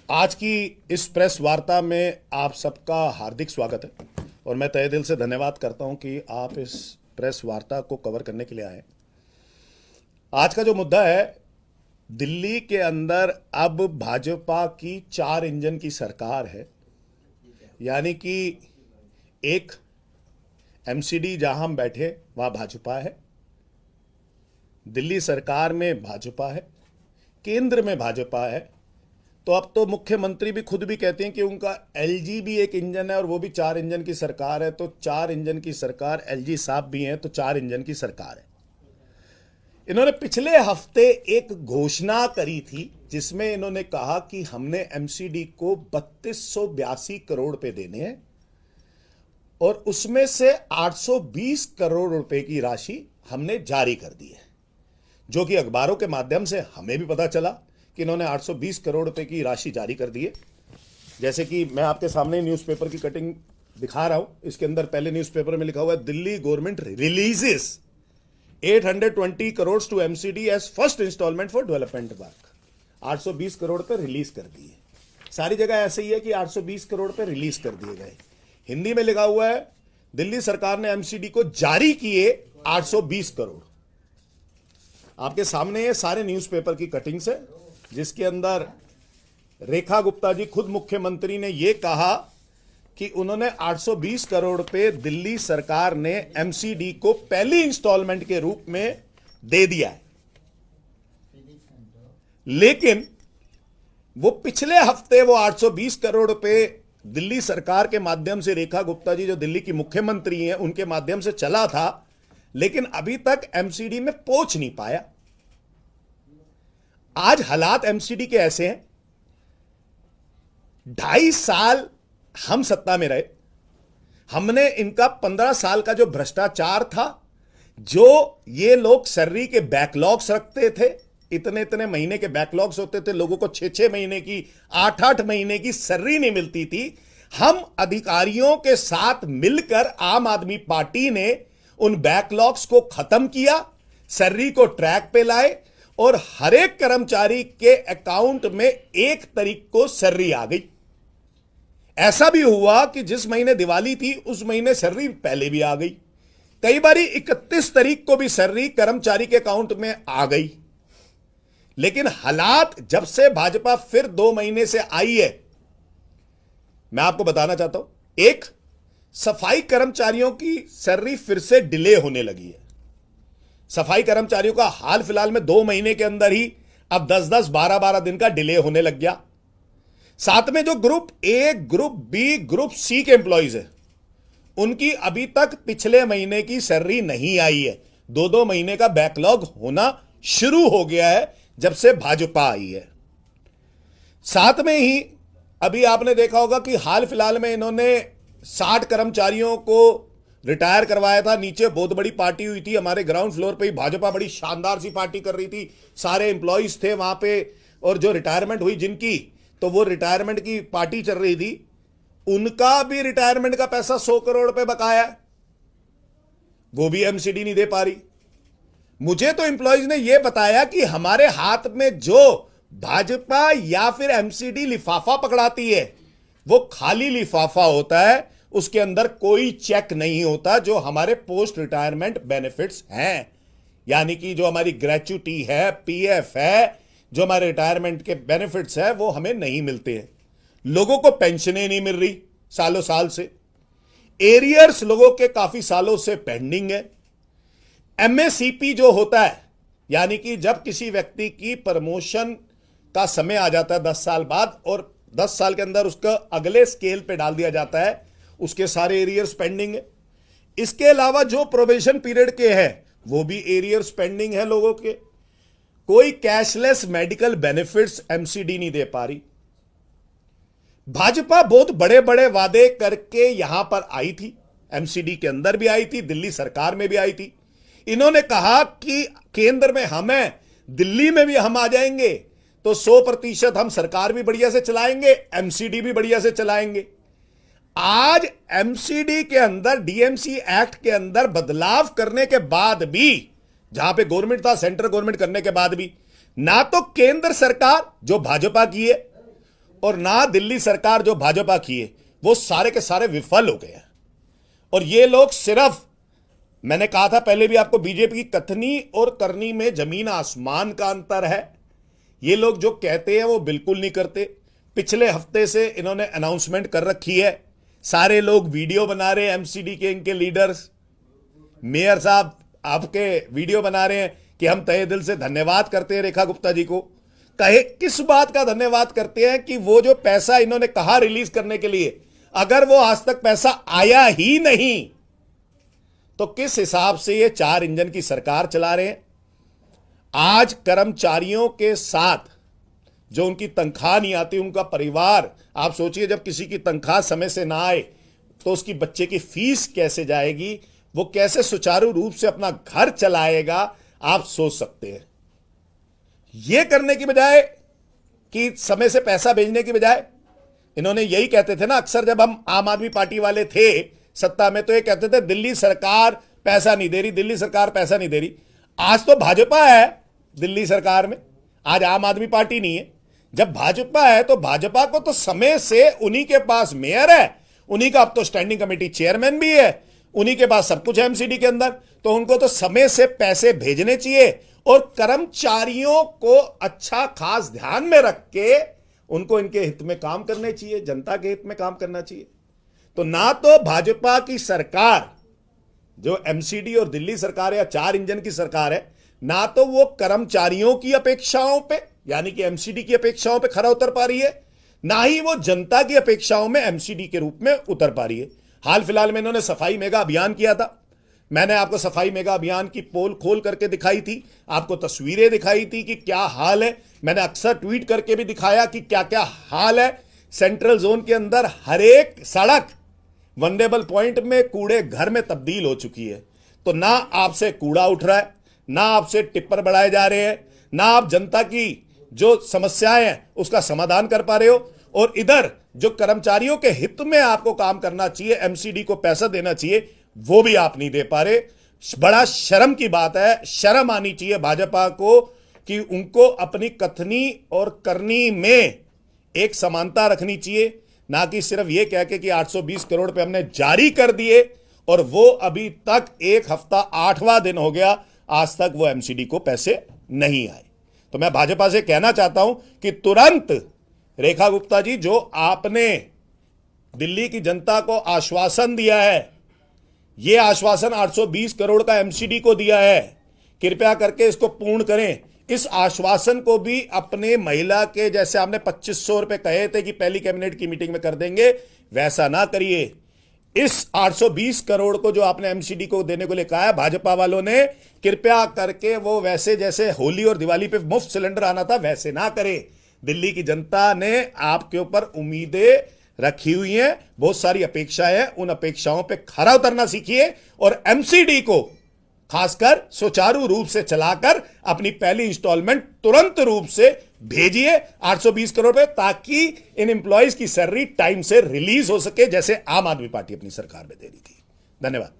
आज की इस प्रेस वार्ता में आप सबका हार्दिक स्वागत है और मैं तहे दिल से धन्यवाद करता हूं कि आप इस प्रेस वार्ता को कवर करने के लिए आए। आज का जो मुद्दा है, दिल्ली के अंदर अब भाजपा की 4 इंजन की सरकार है। यानी कि एक एमसीडी जहां हम बैठे वहां भाजपा है, दिल्ली सरकार में भाजपा है, केंद्र में भाजपा है। तो अब तो मुख्यमंत्री भी खुद भी कहते हैं कि उनका एलजी भी एक इंजन है और वो भी 4 इंजन की सरकार है। तो 4 इंजन की सरकार, एलजी साहब भी हैं तो 4 इंजन की सरकार है। इन्होंने पिछले हफ्ते एक घोषणा करी थी जिसमें इन्होंने कहा कि हमने एमसीडी को 3282 करोड़ रुपए देने हैं और उसमें से 820 करोड़ रुपए की राशि हमने जारी कर दी है, जो कि अखबारों के माध्यम से हमें भी पता चला कि इन्होंने 820 करोड़ रुपए की राशि जारी कर दी है। जैसे कि मैं आपके सामने न्यूज़पेपर की कटिंग दिखा रहा हूं। इसके अंदर पहले न्यूज़पेपर में लिखा हुआ है, Delhi government releases 820 crore to MCD as first instalment for development work. 820 crore पे रिलीज कर दिए। सारी जगह ऐसे ही है कि 820 करोड़ पे रिलीज कर दिए गए। हिंदी में लिखा हुआ है, दिल्ली सरकार ने एमसीडी को जारी किए 820 करोड़। आपके सामने ये सारे न्यूज़पेपर की कटिंग्स है जिसके अंदर रेखा गुप्ता जी खुद मुख्यमंत्री ने यह कहा कि उन्होंने 820 करोड़ पे दिल्ली सरकार ने एमसीडी को पहली इंस्टॉलमेंट के रूप में दे दिया है। लेकिन वो पिछले हफ्ते वो 820 करोड़ पे दिल्ली सरकार के माध्यम से, रेखा गुप्ता जी जो दिल्ली की मुख्यमंत्री हैं उनके माध्यम से चला था, लेकिन अभी तक एमसीडी में पहुंच नहीं पाया। आज हालात एमसीडी के ऐसे हैं, 2.5 साल हम सत्ता में रहे, हमने इनका 15 साल का जो भ्रष्टाचार था, जो ये लोग सर्री के बैकलॉग्स रखते थे, इतने इतने महीने के बैकलॉग्स होते थे, लोगों को 6-6 महीने की, 8-8 महीने की सर्री नहीं मिलती थी। हम अधिकारियों के साथ मिलकर आम आदमी पार्टी ने उन बैकलॉग्स को खत्म किया, सर्री को ट्रैक पे लाए और हर एक कर्मचारी के अकाउंट में 1 तारीख को सर्री आ गई। ऐसा भी हुआ कि जिस महीने दिवाली थी उस महीने सर्री पहले भी आ गई। कई बारी 31 तारीख को भी सर्री कर्मचारी के अकाउंट में आ गई। लेकिन हालात जब से भाजपा फिर 2 महीने से आई है, मैं आपको बताना चाहता हूं, एक, सफाई कर्मचारियों की सर्री फिर से डिले होने लगी है। सफाई कर्मचारियों का हाल फिलहाल में 2 महीने के अंदर ही अब 10-10, 12-12 दिन का डिले होने लग गया। साथ में जो group A, group B, group C के एम्प्लॉइज है, उनकी अभी तक पिछले महीने की सैलरी नहीं आई है। 2-2 महीने का बैकलॉग होना शुरू हो गया है जब से भाजपा आई है। साथ में ही अभी आपने देखा होगा कि हाल फिलहाल में इन्होंने 60 कर्मचारियों को रिटायर करवाया था। नीचे बहुत बड़ी पार्टी हुई थी, हमारे ग्राउंड फ्लोर पे ही भाजपा बड़ी शानदार सी पार्टी कर रही थी, सारे एम्प्लॉइज थे वहां पे, और जो रिटायरमेंट हुई जिनकी, तो वो रिटायरमेंट की पार्टी चल रही थी। उनका भी रिटायरमेंट का पैसा 100 करोड़ रुपए बकाया है, वो भी एमसीडी नहीं दे पा रही। मुझे तो एम्प्लॉइज ने यह बताया कि हमारे हाथ में जो भाजपा या फिर एमसीडी लिफाफा पकड़ाती है वो खाली लिफाफा होता है, उसके अंदर कोई चेक नहीं होता। जो हमारे पोस्ट रिटायरमेंट बेनिफिट्स हैं, यानी कि जो हमारी ग्रेच्युटी है, पीएफ है, जो हमारे रिटायरमेंट के बेनिफिट्स है, वो हमें नहीं मिलते हैं। लोगों को पेंशनें नहीं मिल रही सालों साल से, एरियर्स लोगों के काफी सालों से पेंडिंग है। एमएससीपी जो होता है, यानी कि जब किसी व्यक्ति की प्रमोशन का समय आ जाता है 10 साल बाद और 10 साल के अंदर उसका अगले स्केल पे डाल दिया जाता है, उसके सारे एरियर्स पेंडिंग है। इसके अलावा जो प्रोबेशन पीरियड के हैं वो भी एरियर्स पेंडिंग है लोगों के। कोई कैशलेस मेडिकल बेनिफिट्स एमसीडी नहीं दे पा रही। भाजपा बहुत बड़े बड़े वादे करके यहां पर आई थी, एमसीडी के अंदर भी आई थी, दिल्ली सरकार में भी आई थी। इन्होंने कहा कि केंद्र में हम हैं, दिल्ली में भी हम आ जाएंगे तो 100% हम सरकार भी बढ़िया से चलाएंगे, एमसीडी भी बढ़िया से चलाएंगे। आज एमसीडी के अंदर, डीएमसी एक्ट के अंदर बदलाव करने के बाद भी, जहां पे गवर्नमेंट था, सेंट्रल गवर्नमेंट करने के बाद भी, ना तो केंद्र सरकार जो भाजपा की है और ना दिल्ली सरकार जो भाजपा की है वो सारे के सारे विफल हो गए हैं। और ये लोग सिर्फ, मैंने कहा था पहले भी आपको, बीजेपी की कथनी और करनी में जमीन आसमान का अंतर है। ये लोग जो कहते हैं वो बिल्कुल नहीं करते। पिछले हफ्ते से इन्होंने अनाउंसमेंट कर रखी है, सारे लोग वीडियो बना रहे हैं, एमसीडी के इनके लीडर्स, मेयर साहब आपके वीडियो बना रहे हैं कि हम तहे दिल से धन्यवाद करते हैं रेखा गुप्ता जी को। कहे किस बात का धन्यवाद करते हैं कि वो जो पैसा इन्होंने कहा रिलीज करने के लिए, अगर वो आज तक पैसा आया ही नहीं तो किस हिसाब से ये 4 इंजन की सरकार चला रहे हैं। आज कर्मचारियों के साथ जो उनकी तनख्वाह नहीं आती, उनका परिवार, आप सोचिए जब किसी की तनख्वाह समय से ना आए तो उसकी बच्चे की फीस कैसे जाएगी, वो कैसे सुचारू रूप से अपना घर चलाएगा, आप सोच सकते हैं। ये करने की बजाय कि समय से पैसा भेजने की बजाय, इन्होंने यही कहते थे ना अक्सर, जब हम आम आदमी पार्टी वाले थे सत्ता में तो ये कहते थे दिल्ली सरकार पैसा नहीं दे रही, दिल्ली सरकार पैसा नहीं दे रही। आज तो भाजपा है दिल्ली सरकार में, आज आम आदमी पार्टी नहीं है। जब भाजपा है तो भाजपा को तो समय से, उन्हीं के पास मेयर है, उन्हीं का अब तो स्टैंडिंग कमेटी चेयरमैन भी है, उन्हीं के पास सब कुछ है एमसीडी के अंदर, तो उनको तो समय से पैसे भेजने चाहिए और कर्मचारियों को अच्छा खास ध्यान में रख के उनको इनके हित में काम करने चाहिए, जनता के हित में काम करना चाहिए। तो ना तो भाजपा की सरकार जो एमसीडी और दिल्ली सरकार या 4 इंजन की सरकार है, ना तो वो कर्मचारियों की अपेक्षाओं पे यानी कि एमसीडी की अपेक्षाओं पे खरा उतर पा रही है, ना ही वो जनता की अपेक्षाओं में एमसीडी के रूप में उतर पा रही है। हाल फिलहाल में इन्होंने सफाई मेगा अभियान किया था, मैंने आपको सफाई मेगा अभियान की पोल खोल करके दिखाई थी, आपको तस्वीरें दिखाई थी कि क्या हाल है, मैंने अक्सर ट्वीट करके भी दिखाया कि क्या क्या हाल है। सेंट्रल जोन के अंदर हर एक सड़क वनरेबल पॉइंट में कूड़े घर में तब्दील हो चुकी है। तो ना आपसे कूड़ा उठ रहा है, ना आपसे टिप्पर बढ़ाए जा रहे हैं, ना आप जनता की जो समस्याएं हैं उसका समाधान कर पा रहे हो, और इधर जो कर्मचारियों के हित में आपको काम करना चाहिए, एमसीडी को पैसा देना चाहिए, वो भी आप नहीं दे पा रहे। बड़ा शर्म की बात है, शर्म आनी चाहिए भाजपा को कि उनको अपनी कथनी और करनी में एक समानता रखनी चाहिए, ना कि सिर्फ ये कह के कि 820 करोड़ रुपए हमने जारी कर दिए और वो अभी तक 1 हफ्ता 8वां दिन हो गया, आज तक वो एमसीडी को पैसे नहीं आए। तो मैं भाजपा से कहना चाहता हूं कि तुरंत रेखा गुप्ता जी, जो आपने दिल्ली की जनता को आश्वासन दिया है, ये आश्वासन 820 करोड़ का एमसीडी को दिया है, कृपया करके इसको पूर्ण करें। इस आश्वासन को भी अपने महिला के, जैसे आपने 2500 रुपए कहे थे कि पहली कैबिनेट की मीटिंग में कर देंगे, वैसा ना करिए। इस 820 करोड़ को जो आपने एमसीडी को देने को लिए कहा है भाजपा वालों ने, कृपया करके वो वैसे जैसे होली और दिवाली पे मुफ्त सिलेंडर आना था वैसे ना करे। दिल्ली की जनता ने आपके ऊपर उम्मीदें रखी हुई हैं, बहुत सारी अपेक्षाएं हैं, उन अपेक्षाओं पे खरा उतरना सीखिए और एमसीडी को खासकर सुचारू रूप से चलाकर अपनी पहली इंस्टॉलमेंट तुरंत रूप से भेजिए 820 करोड़ रुपए, ताकि इन एम्प्लॉयज की सैलरी टाइम से रिलीज हो सके, जैसे आम आदमी पार्टी अपनी सरकार में दे रही थी। धन्यवाद।